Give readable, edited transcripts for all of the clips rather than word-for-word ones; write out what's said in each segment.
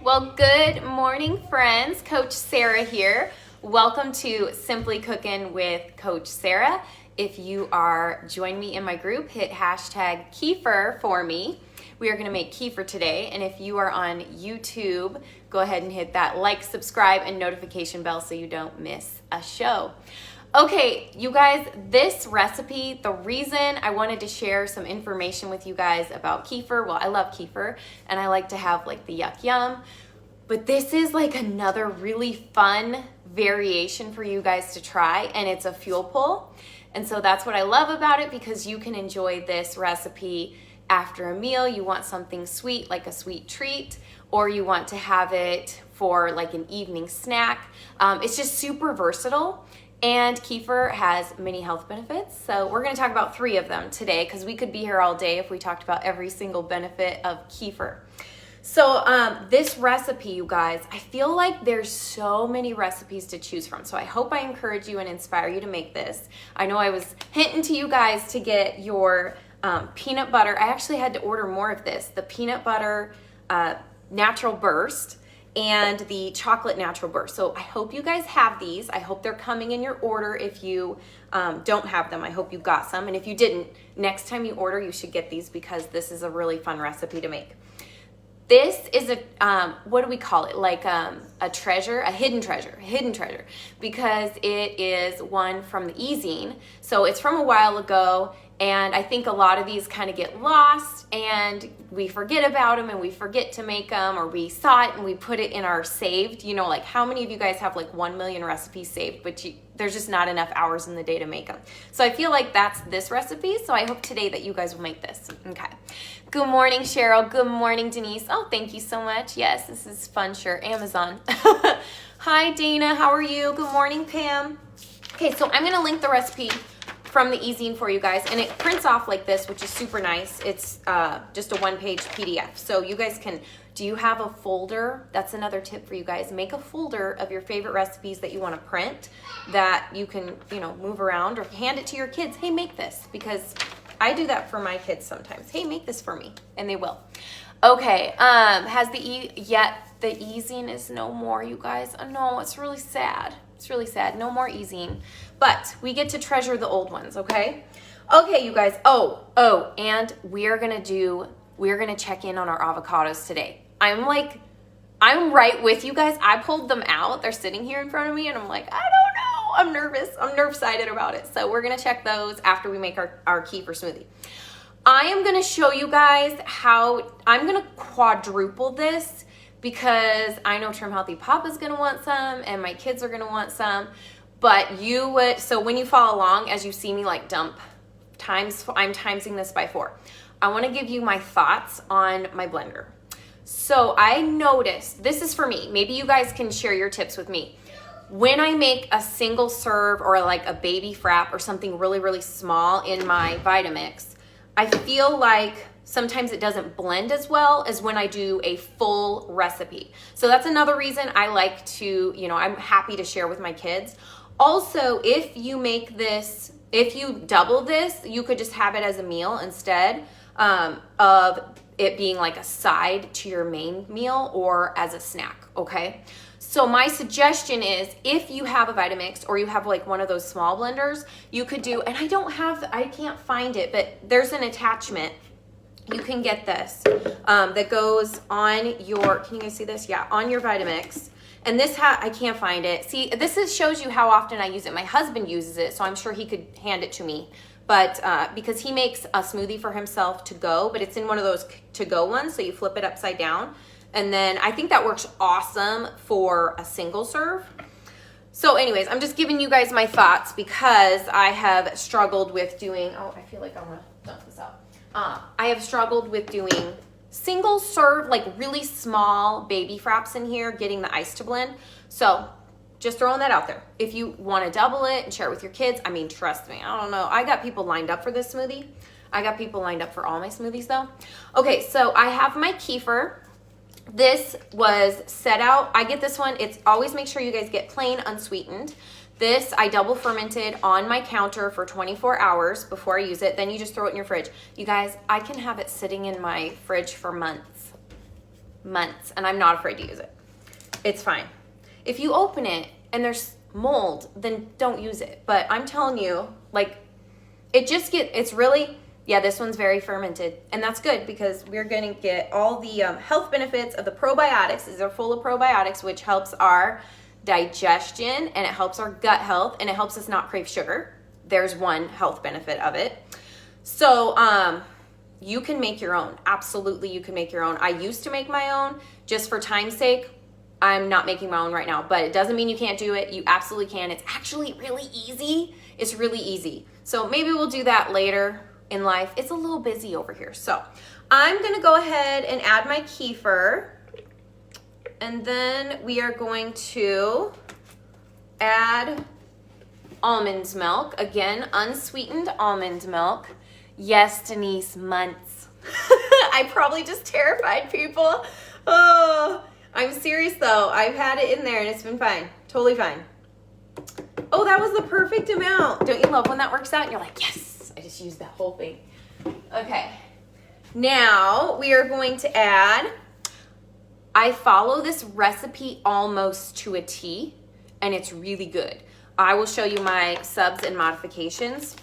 Well, good morning, friends. Coach Sarah here. Welcome to Simply Cooking with Coach Sarah. If you are joining me in my group, hit hashtag Kefir for me. We are going to make kefir today, and if you are on YouTube, go ahead and hit that like, subscribe, and notification bell so you don't miss a show. Okay, you guys, this recipe, the reason I wanted to share some information with you guys about kefir, well, I love kefir, and I like to have like the yuck yum, but this is like another really fun variation for you guys to try, and it's a fuel pull. And so that's what I love about it, because you can enjoy this recipe after a meal. You want something sweet, like a sweet treat, or you want to have it for like an evening snack. It's just super versatile. And kefir has many health benefits. So we're gonna talk about 3 of them today, because we could be here all day if we talked about every single benefit of kefir. So this recipe, you guys, I feel like there's so many recipes to choose from. So I hope I encourage you and inspire you to make this. I know I was hinting to you guys to get your peanut butter. I actually had to order more of this. The peanut butter natural burst and the chocolate natural burst. So I hope you guys have these. I hope they're coming in your order. If you don't have them, I hope you got some. And if you didn't, next time you order, you should get these, because this is a really fun recipe to make. This is a, what do we call it? Like a treasure, a hidden treasure, because it is one from the e-zine. So it's from a while ago, and I think a lot of these kind of get lost and we forget about them and we forget to make them, or we saw it and we put it in our saved, you know, like how many of you guys have like 1 million recipes saved, but there's just not enough hours in the day to make them. So I feel like that's this recipe. So I hope today that you guys will make this. Okay. Good morning, Cheryl. Good morning, Denise. Oh, thank you so much. Yes, this is fun shirt, Amazon. Hi, Dana. How are you? Good morning, Pam. Okay, so I'm going to link the recipe from the e-zine for you guys, and it prints off like this, which is super nice. It's just a 1-page PDF. So you guys can, do you have a folder? That's another tip for you guys. Make a folder of your favorite recipes that you want to print, that you can, you know, move around, or hand it to your kids. Hey, make this, because I do that for my kids sometimes. Hey, make this for me, and they will. Okay, has the e-zine is no more, you guys. Oh, no, it's really sad. It's really sad. No more e-zine. But we get to treasure the old ones, okay? Okay, you guys. Oh, and we're gonna check in on our avocados today. I'm right with you guys. I pulled them out. They're sitting here in front of me, and I'm like, I don't know. I'm nervous. I'm nerve-sided about it. So we're gonna check those after we make our kefir smoothie. I am gonna show you guys how I'm gonna quadruple this, because I know Trim Healthy Papa's gonna want some, and my kids are gonna want some. But so when you follow along, as you see me like I'm timesing this by 4. I wanna give you my thoughts on my blender. So I noticed, this is for me, maybe you guys can share your tips with me. When I make a single serve or like a baby frap or something really, really small in my Vitamix, I feel like sometimes it doesn't blend as well as when I do a full recipe. So that's another reason I like to, you know, I'm happy to share with my kids. Also, if you double this, you could just have it as a meal instead of it being like a side to your main meal or as a snack, okay? So my suggestion is, if you have a Vitamix or you have like one of those small blenders, you could do, and I can't find it, but there's an attachment. You can get this that goes on your, can you guys see this? Yeah, on your Vitamix. And this, I can't find it. See, this shows you how often I use it. My husband uses it, so I'm sure he could hand it to me. But because he makes a smoothie for himself to go, but it's in one of those to-go ones, so you flip it upside down. And then I think that works awesome for a single serve. So anyways, I'm just giving you guys my thoughts, because I have struggled with doing, I feel like I'm gonna dump this out. I have struggled with doing single serve, like really small baby fraps in here, getting the ice to blend. So just throwing that out there. If you want to double it and share it with your kids, I mean, trust me, I don't know. I got people lined up for this smoothie. I got people lined up for all my smoothies though. Okay, so I have my kefir. This was set out. I get this one. It's always, make sure you guys get plain unsweetened. This I double fermented on my counter for 24 hours before I use it. Then you just throw it in your fridge. You guys, I can have it sitting in my fridge for months. months, and I'm not afraid to use it. It's fine. If you open it and there's mold, then don't use it. But I'm telling you, like, it's really, yeah, this one's very fermented, and that's good because we're gonna get all the health benefits of the probiotics. These are full of probiotics, which helps our digestion, and it helps our gut health, and it helps us not crave sugar. There's one health benefit of it. So you can make your own. Absolutely, you can make your own. I used to make my own. Just for time's sake, I'm not making my own right now, but it doesn't mean you can't do it. You absolutely can. It's actually really easy. It's really easy. So maybe we'll do that later in life. It's a little busy over here. So I'm gonna go ahead and add my kefir, and then we are going to add almond milk. Again, unsweetened almond milk. Yes, Denise, months. I probably just terrified people. Oh, I'm serious though. I've had it in there and it's been fine. Totally fine. Oh, that was the perfect amount. Don't you love when that works out? And you're like, yes, I just used that whole thing. Okay. Now we are going to add, I follow this recipe almost to a T, and it's really good. I will show you my subs and modifications.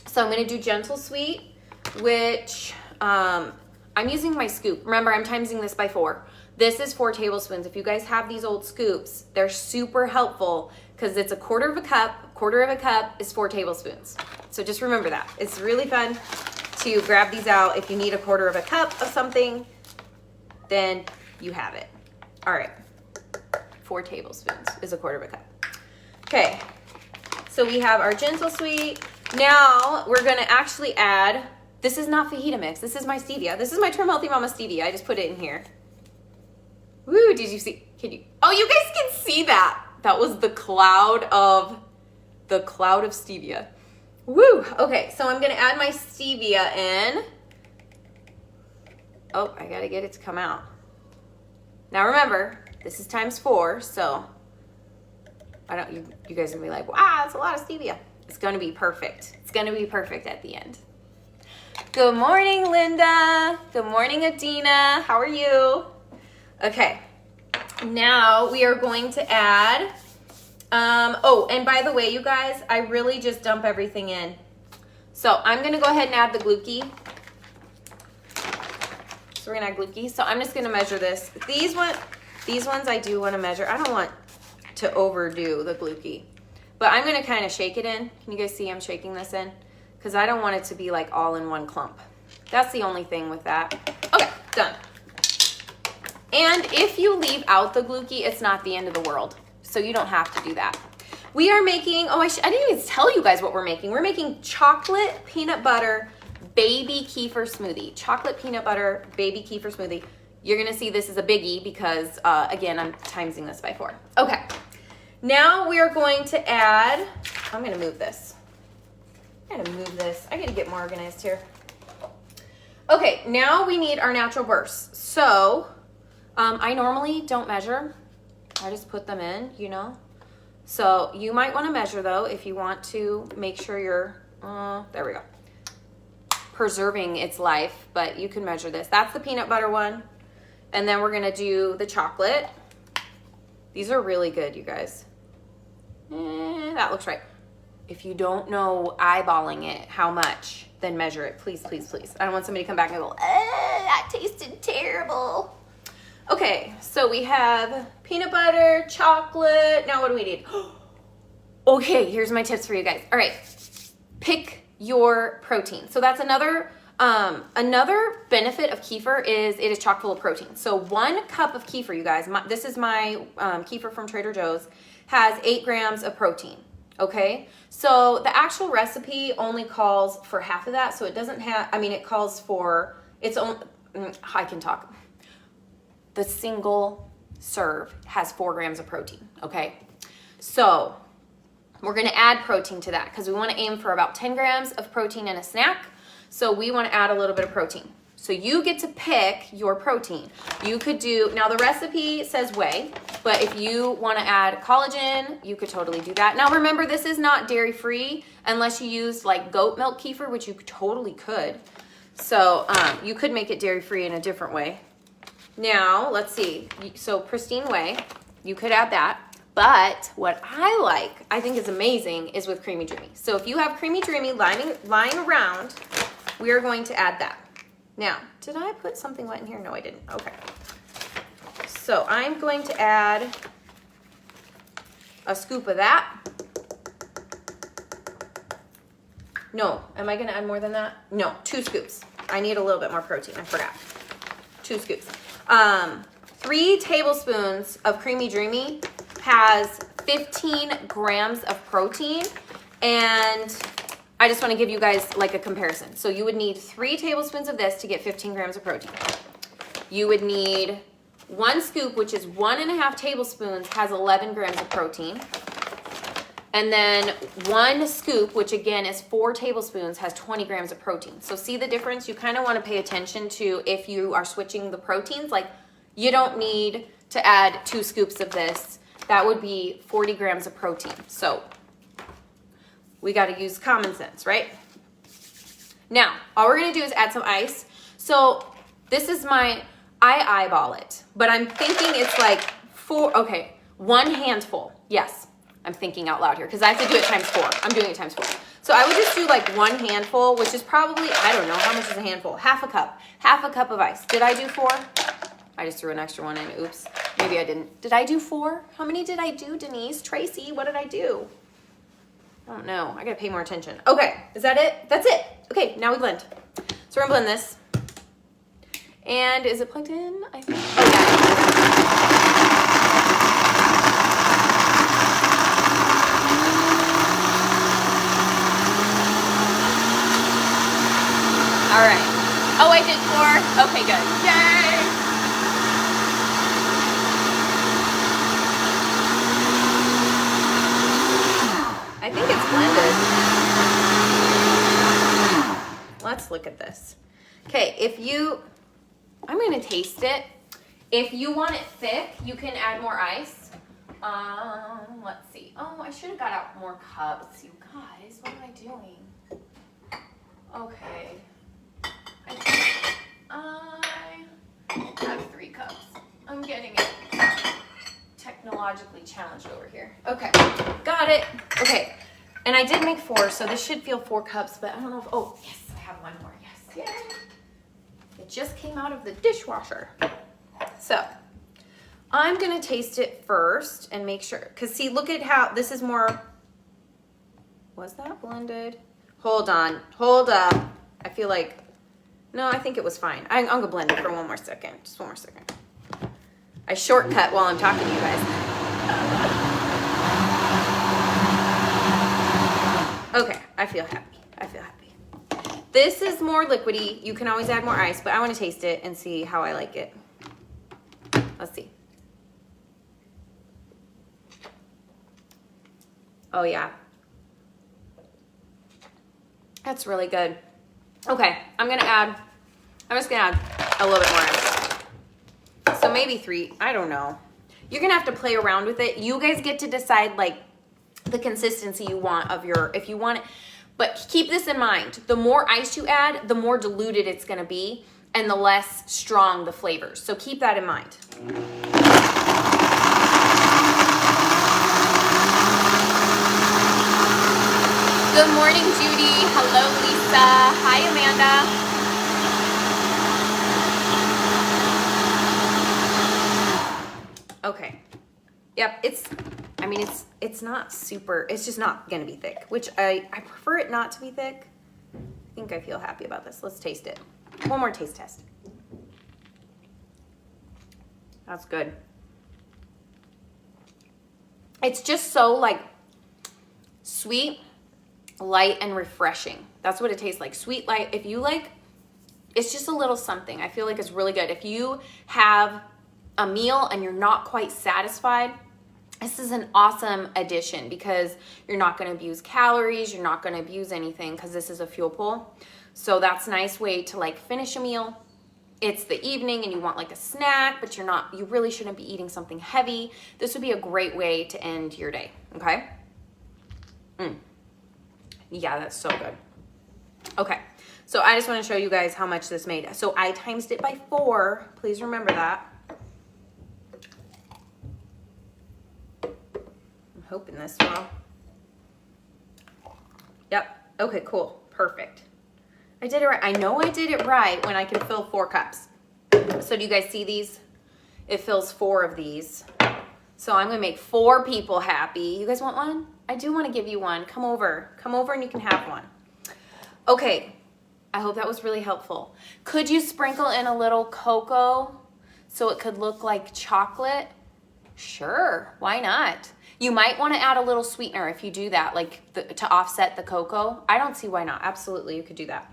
So I'm gonna do gentle sweet, which I'm using my scoop. Remember, I'm timesing this by 4. This is 4 tablespoons. If you guys have these old scoops, they're super helpful because it's a quarter of a cup. Quarter of a cup is 4 tablespoons. So just remember that. It's really fun to grab these out. If you need a quarter of a cup of something, then you have it. All right, 4 tablespoons is a quarter of a cup. Okay, so we have our gentle sweet. Now we're gonna actually add, this is not fajita mix, this is my stevia. This is my Trim Healthy Mama stevia. I just put it in here. Woo, did you see, oh, you guys can see that. That was the cloud of stevia. Woo, okay, so I'm gonna add my stevia in. Oh, I gotta get it to come out. Now remember, this is times 4, so you guys are gonna be like, wow, that's a lot of stevia. It's gonna be perfect. It's gonna be perfect at the end. Good morning, Linda. Good morning, Adina. How are you? Okay, now we are going to add, oh, and by the way, you guys, I really just dump everything in. So I'm gonna go ahead and add the glucose. So we're gonna add glucose. So I'm just gonna measure this. These ones I do wanna measure. I don't want to overdo the glucose, but I'm gonna kind of shake it in. Can you guys see I'm shaking this in? Because I don't want it to be like all in one clump. That's the only thing with that. Okay, done. And if you leave out the glucose, it's not the end of the world. So you don't have to do that. We are making, oh, I didn't even tell you guys what we're making. We're making chocolate peanut butter baby kefir smoothie. Chocolate peanut butter baby kefir smoothie. You're gonna see this is a biggie because, again, I'm timesing this by 4. Okay, now we are going to add, I'm gonna move this. I gotta get more organized here. Okay, now we need our natural bursts. So, I normally don't measure. I just put them in, you know. So you might want to measure though if you want to make sure you're, there we go, preserving its life, but you can measure this. That's the peanut butter one. And then we're gonna do the chocolate. These are really good, you guys. That looks right. If you don't know eyeballing it, how much, then measure it, please, please, please. I don't want somebody to come back and go, that tasted terrible. Okay, so we have peanut butter, chocolate. Now what do we need? Okay, here's my tips for you guys. All right, pick your protein. So that's another benefit of kefir is it is chock full of protein. So 1 cup of kefir, you guys, this is my kefir from Trader Joe's, has 8 grams of protein. Okay, so the actual recipe only calls for half of that. So it doesn't have, I mean, it calls for, its own, I can talk. The single serve has 4 grams of protein, okay? So we're gonna add protein to that because we wanna aim for about 10 grams of protein in a snack. So we wanna add a little bit of protein. So you get to pick your protein. You could do, now the recipe says whey, but if you wanna add collagen, you could totally do that. Now remember, this is not dairy-free unless you use like goat milk kefir, which you totally could. So you could make it dairy-free in a different way. Now, let's see. So pristine whey, you could add that. But what I think is amazing, is with Creamy Dreamy. So if you have Creamy Dreamy lying around, we are going to add that. Now, did I put something wet in here? No, I didn't. Okay. So I'm going to add a scoop of that. No, am I going to add more than that? No, 2 scoops. I need a little bit more protein. I forgot. 2 scoops. 3 tablespoons of Creamy Dreamy has 15 grams of protein, and I just want to give you guys like a comparison. So you would need 3 tablespoons of this to get 15 grams of protein. You would need 1 scoop, which is 1.5 tablespoons, has 11 grams of protein. And then 1 scoop, which again is 4 tablespoons, has 20 grams of protein. So see the difference? You kind of want to pay attention to if you are switching the proteins. Like, you don't need to add 2 scoops of this. That would be 40 grams of protein. So we got to use common sense, right? Now, all we're going to do is add some ice. So this is I eyeball it, but I'm thinking it's like 1 handful. Yes, I'm thinking out loud here because I have to do it times 4. I'm doing it times 4. So I would just do like 1 handful, which is probably, I don't know, how much is a handful? Half a cup. Half a cup of ice. Did I do 4? I just threw an extra one in. Oops. Maybe I didn't. Did I do 4? How many did I do, Denise? Tracy, what did I do? I don't know. I gotta pay more attention. Okay, is that it? That's it. Okay, now we blend. So we're gonna blend this. And is it plugged in? I think. Oh, yeah. All right. Oh, I did 4. Okay, good. Yay! I think it's blended. Let's look at this. Okay, I'm gonna taste it. If you want it thick, you can add more ice. Let's see. Oh, I should have got out more cups. You guys, what am I doing? Okay. I have 3 cups. I'm getting it technologically challenged over here. Okay, got it. Okay, and I did make 4, so this should feel 4 cups, but I don't know if, oh, yes, I have 1 more, yes, yay. It just came out of the dishwasher. So, I'm gonna taste it first and make sure, because see, look at how, this is more, was that blended? Hold on, hold up. I feel like, no, I think it was fine. I'm gonna blend it for 1 more second, just 1 more second. I shortcut while I'm talking to you guys. Okay, I feel happy. I feel happy. This is more liquidy. You can always add more ice, but I want to taste it and see how I like it. Let's see. Oh, yeah. That's really good. Okay, I'm just gonna add a little bit more ice. So maybe 3, I don't know. You're gonna have to play around with it. You guys get to decide like the consistency you want of if you want it. But keep this in mind. The more ice you add, the more diluted it's gonna be and the less strong the flavors. So keep that in mind. Good morning, Judy. Hello, Lisa. Hi, Amanda. Okay. Yep, it's not super, it's just not gonna be thick, which I prefer it not to be thick. I think I feel happy about this. Let's taste it. 1 more taste test. That's good. It's just so like sweet, light, and refreshing. That's what it tastes like. Sweet, light. If you like, it's just a little something. I feel like it's really good. If you have a meal and you're not quite satisfied, this is an awesome addition because you're not going to abuse calories, you're not going to abuse anything because this is a fuel pull. So that's a nice way to like finish a meal. It's the evening and you want like a snack, but you really shouldn't be eating something heavy. This would be a great way to end your day, okay? Yeah, that's so good. Okay, So I just want to show you guys how much this made. So I times it by 4. Please remember that. I'm hoping this will. Yep. Okay, cool. Perfect. I did it right. I know I did it right when I can fill 4 cups. So do you guys see these? It fills 4 of these. So I'm going to make 4 people happy. You guys want one? I do want to give you one. Come over. Come over and you can have one. Okay. I hope that was really helpful. Could you sprinkle in a little cocoa so it could look like chocolate? Sure. Why not? You might want to add a little sweetener if you do that, like to offset the cocoa. I don't see why not. Absolutely, you could do that.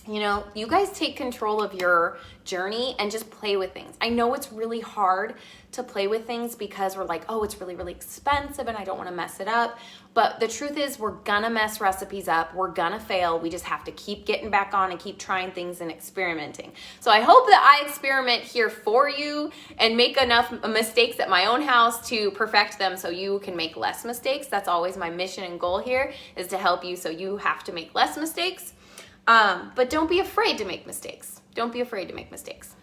You know, you guys take control of your journey and just play with things. I know it's really hard to play with things because we're like, oh, it's really, really expensive and I don't want to mess it up. But the truth is we're gonna mess recipes up. We're gonna fail. We just have to keep getting back on and keep trying things and experimenting. So I hope that I experiment here for you and make enough mistakes at my own house to perfect them so you can make less mistakes. That's always my mission and goal here, is to help you so you have to make less mistakes. But don't be afraid to make mistakes. Don't be afraid to make mistakes.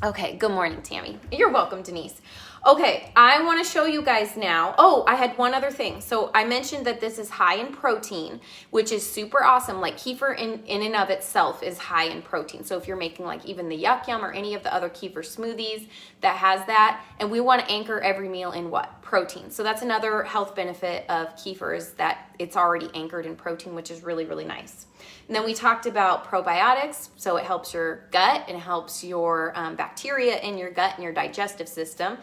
Okay, good morning, Tammy. You're welcome, Denise. Okay, I want to show you guys now. Oh, I had one other thing. So I mentioned that this is high in protein, which is super awesome. Like kefir in and of itself is high in protein. So if you're making like even the Yuck Yum or any of the other kefir smoothies that has that, and we want to anchor every meal in what? Protein. So that's another health benefit of kefir, is that it's already anchored in protein, which is really, really nice. And then we talked about probiotics. So it helps your gut and helps your bacteria in your gut and your digestive system.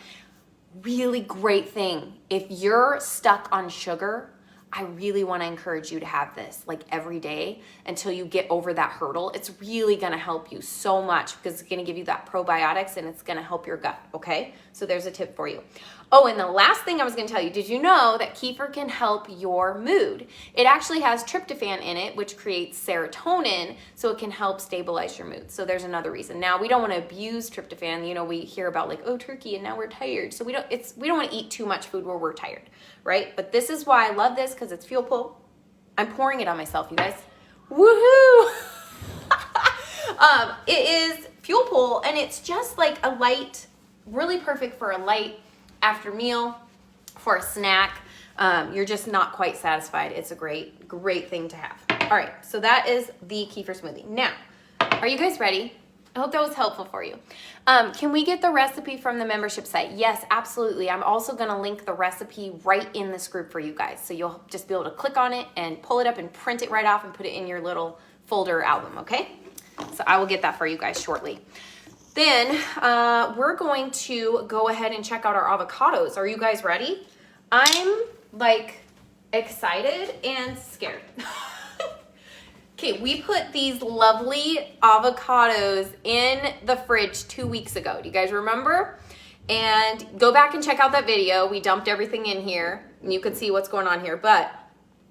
Really great thing. If you're stuck on sugar, I really want to encourage you to have this like every day until you get over that hurdle. It's really going to help you so much because it's going to give you that probiotics and it's going to help your gut, okay? So there's a tip for you. Oh, and the last thing I was going to tell you, did you know that kefir can help your mood? It actually has tryptophan in it, which creates serotonin, so it can help stabilize your mood. So there's another reason. Now, we don't want to abuse tryptophan. You know, we hear about like, oh, turkey, and now we're tired. So we don't want to eat too much food where we're tired, right? But this is why I love this, because it's fuel pull. I'm pouring it on myself, you guys. Woohoo! It is fuel pull, and it's just like a light, really perfect for a light after meal, for a snack. You're just not quite satisfied. It's a great, great thing to have. All right, so that is the kefir smoothie. Now, are you guys ready? I hope that was helpful for you. Can we get the recipe from the membership site? Yes, absolutely. I'm also gonna link the recipe right in this group for you guys. So you'll just be able to click on it and pull it up and print it right off and put it in your little folder album, okay? So I will get that for you guys shortly. Then we're going to go ahead and check out our avocados. Are you guys ready? I'm like excited and scared. Okay, we put these lovely avocados in the fridge 2 weeks ago. Do you guys remember? And go back and check out that video. We dumped everything in here and you can see what's going on here. But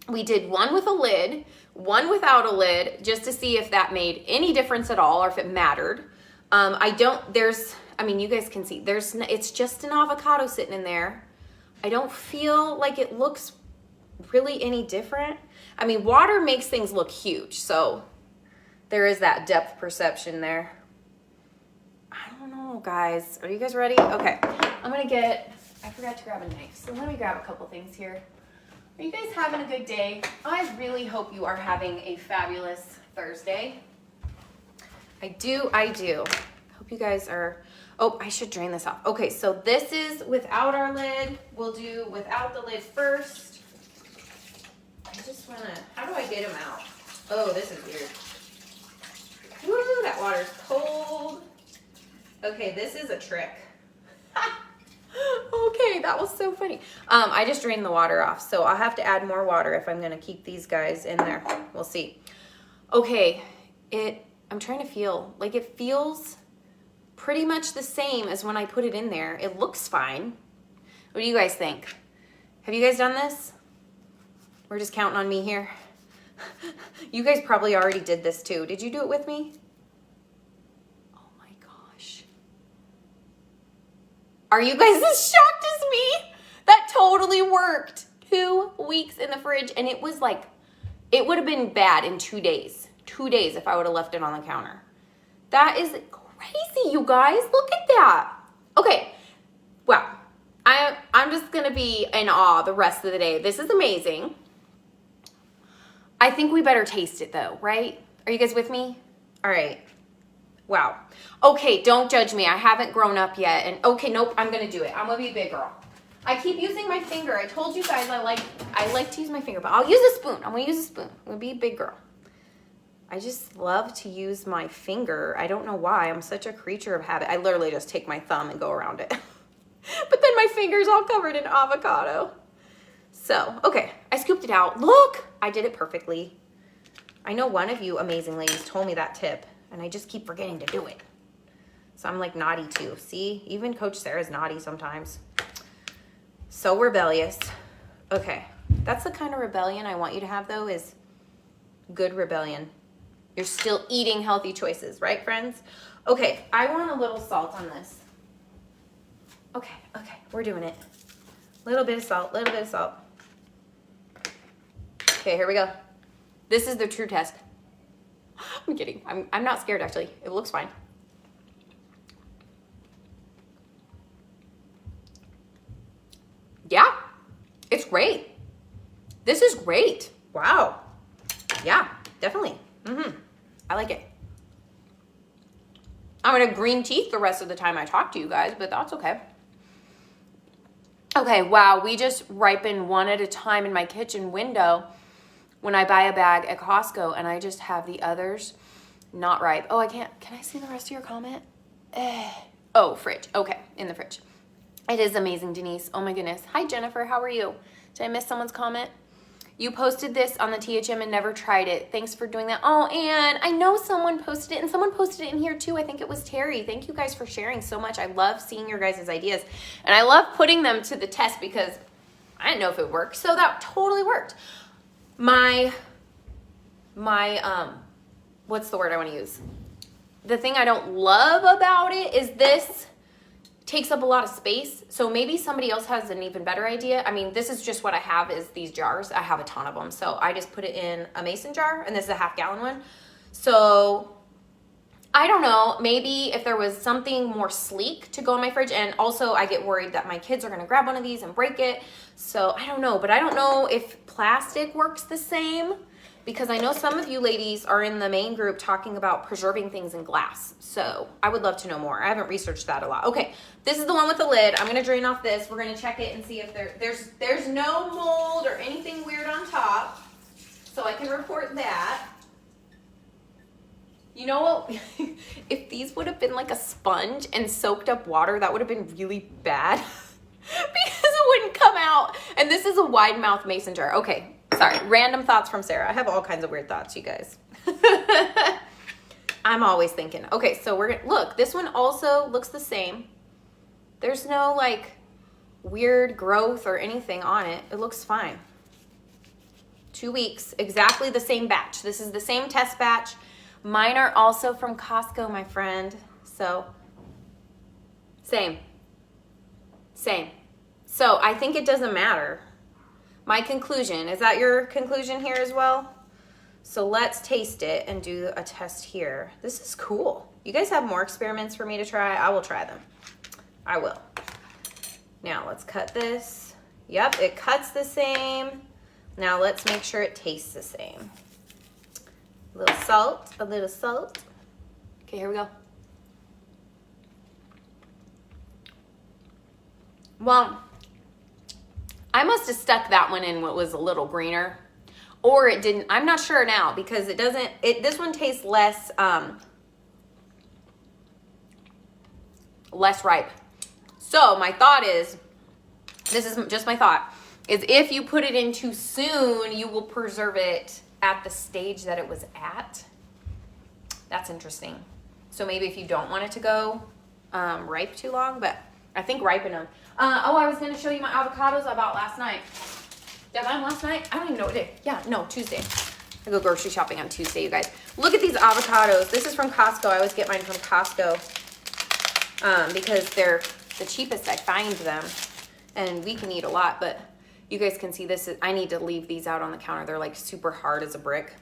we did one with a lid, one without a lid, just to see if that made any difference at all or if it mattered. You guys can see, it's just an avocado sitting in there. I don't feel like it looks really any different. I mean, water makes things look huge, so there is that depth perception there. I don't know, guys. Are you guys ready? Okay, I forgot to grab a knife, so let me grab a couple things here. Are you guys having a good day? I really hope you are having a fabulous Thursday. I do. Hope you guys are, oh, I should drain this off. Okay, so this is without our lid. We'll do without the lid first. I just wanna, how do I get them out? Oh, this is weird. Woo, that water's cold. Okay, this is a trick. Okay, that was so funny. I just drained the water off, so I'll have to add more water if I'm gonna keep these guys in there. We'll see. Okay, I'm trying to feel, like it feels pretty much the same as when I put it in there. It looks fine. What do you guys think? Have you guys done this? We're just counting on me here. You guys probably already did this too. Did you do it with me? Oh my gosh. Are you guys as shocked as me? That totally worked. 2 weeks in the fridge, and it was like, it would have been bad in 2 days. 2 days if I would have left it on the counter. That is crazy, you guys. Look at that. Okay, wow. I'm just gonna be in awe the rest of the day. This is amazing. I think we better taste it though, right? Are you guys with me? All right. Wow. Okay, don't judge me. I haven't grown up yet. And okay, nope, I'm gonna do it. I'm gonna be a big girl. I keep using my finger. I told you guys I like to use my finger, but I'll use a spoon. I'm gonna use a spoon. I'm gonna be a big girl. I just love to use my finger. I don't know why. I'm such a creature of habit. I literally just take my thumb and go around it. But then my finger's all covered in avocado. So, okay, I scooped it out. Look, I did it perfectly. I know one of you amazing ladies told me that tip, and I just keep forgetting to do it. So I'm like naughty too. See, even Coach Sarah's naughty sometimes. So rebellious. Okay, that's the kind of rebellion I want you to have though, is good rebellion. You're still eating healthy choices, right, friends? Okay, I want a little salt on this. Okay, we're doing it. Little bit of salt, little bit of salt. Okay, here we go. This is the true test. I'm kidding. I'm not scared actually. It looks fine. Yeah, it's great. This is great. Wow. Yeah, definitely. I like it. I'm gonna green teeth the rest of the time I talk to you guys, but that's okay. Okay, wow, we just ripen one at a time in my kitchen window when I buy a bag at Costco, and I just have the others not ripe. Oh, can I see the rest of your comment? Oh, fridge. Okay, in the fridge. It is amazing, Denise. Oh my goodness. Hi, Jennifer. How are you? Did I miss someone's comment? You posted this on the THM and never tried it. Thanks for doing that. Oh, and I know someone posted it, and someone posted it in here too. I think it was Terry. Thank you guys for sharing so much. I love seeing your guys' ideas, and I love putting them to the test because I didn't know if it worked. So that totally worked. My what's the word I want to use? The thing I don't love about it is this takes up a lot of space. So maybe somebody else has an even better idea. I mean, this is just what I have is these jars. I have a ton of them. So I just put it in a mason jar, and this is a half-gallon one. So I don't know, maybe if there was something more sleek to go in my fridge. And also I get worried that my kids are gonna grab one of these and break it. So I don't know, but I don't know if plastic works the same, because I know some of you ladies are in the main group talking about preserving things in glass. So I would love to know more. I haven't researched that a lot. Okay, this is the one with the lid. I'm gonna drain off this. We're gonna check it and see if there's no mold or anything weird on top. So I can report that. You know what? If these would have been like a sponge and soaked up water, that would have been really bad because it wouldn't come out. And this is a wide mouth mason jar. Okay. Sorry, random thoughts from Sarah. I have all kinds of weird thoughts, you guys. I'm always thinking. Okay, so we're gonna, look, this one also looks the same. There's no like weird growth or anything on it. It looks fine. 2 weeks, exactly the same batch. This is the same test batch. Mine are also from Costco, my friend. So, same. So I think it doesn't matter. My conclusion, is that your conclusion here as well? So let's taste it and do a test here. This is cool. You guys have more experiments for me to try? I will try them. I will. Now let's cut this. Yep, it cuts the same. Now let's make sure it tastes the same. A little salt, a little salt. Okay, here we go. Well, I must have stuck that one in what was a little greener, or it didn't. I'm not sure now because it doesn't, this one tastes less ripe. So my thought is, this is just my thought, is if you put it in too soon, you will preserve it at the stage that it was at. That's interesting. So maybe if you don't want it to go ripe too long, but I think ripen them. Oh, I was going to show you my avocados I bought last night. Did I buy them last night? I don't even know what day. Yeah, no, Tuesday. I go grocery shopping on Tuesday, you guys. Look at these avocados. This is from Costco. I always get mine from Costco because they're the cheapest I find them. And we can eat a lot, but you guys can see this. I need to leave these out on the counter. They're like super hard as a brick.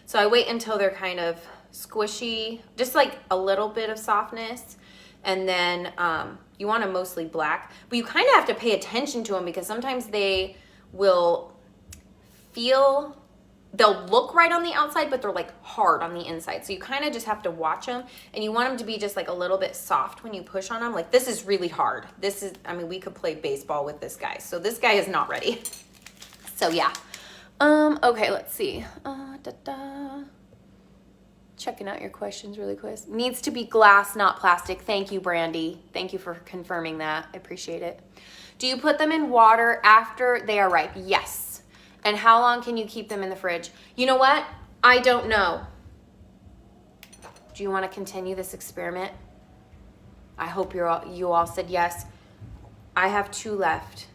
So I wait until they're kind of squishy, just like a little bit of softness. And then you want them mostly black, but you kind of have to pay attention to them because sometimes they will they'll look right on the outside, but they're like hard on the inside. So you kind of just have to watch them, and you want them to be just like a little bit soft when you push on them. Like this is really hard. This is, I mean, we could play baseball with this guy. So this guy is not ready. So yeah. Okay, let's see. Checking out your questions really quick. Needs to be glass, not plastic. Thank you, Brandy. Thank you for confirming that. I appreciate it. Do you put them in water after they are ripe? Yes. And how long can you keep them in the fridge? You know what? I don't know. Do you want to continue this experiment? I hope you all said yes. I have 2 left.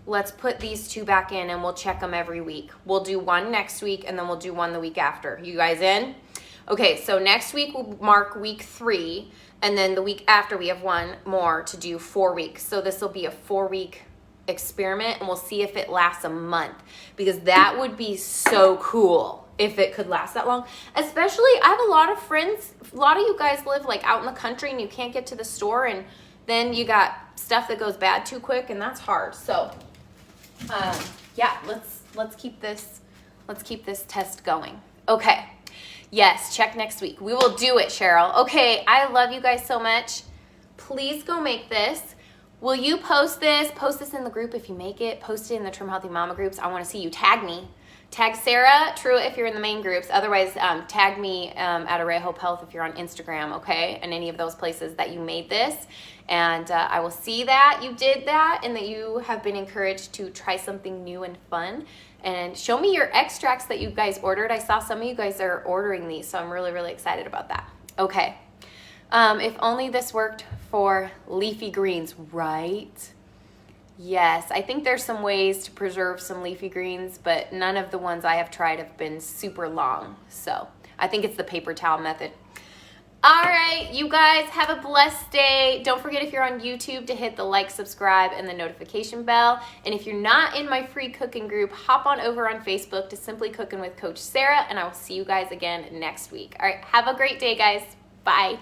Let's put these 2 back in and we'll check them every week. We'll do 1 next week and then we'll do 1 the week after. You guys in? Okay, so next week we'll mark week 3, and then the week after we have 1 more to do 4 weeks. So this will be a 4-week experiment, and we'll see if it lasts a month, because that would be so cool if it could last that long. Especially, I have a lot of friends, a lot of you guys live like out in the country and you can't get to the store, and then you got stuff that goes bad too quick, and that's hard. So yeah, let's keep this test going. Okay. Yes, check next week. We will do it, Cheryl. Okay, I love you guys so much. Please go make this. Will you post this? Post this in the group if you make it. Post it in the Trim Healthy Mama groups. I want to see you. Tag me. Tag Sarah, True, if you're in the main groups. Otherwise, tag me at Array Hope Health if you're on Instagram, okay? And any of those places that you made this. And I will see that you did that and that you have been encouraged to try something new and fun. And show me your extracts that you guys ordered. I saw some of you guys are ordering these, so I'm really, really excited about that. Okay. If only this worked for leafy greens, right? Yes, I think there's some ways to preserve some leafy greens, but none of the ones I have tried have been super long. So I think it's the paper towel method. All right, you guys have a blessed day. Don't forget, if you're on YouTube, to hit the like, subscribe, and the notification bell. And if you're not in my free cooking group, hop on over on Facebook to Simply Cooking with Coach Sarah, and I will see you guys again next week. All right, have a great day, guys. Bye.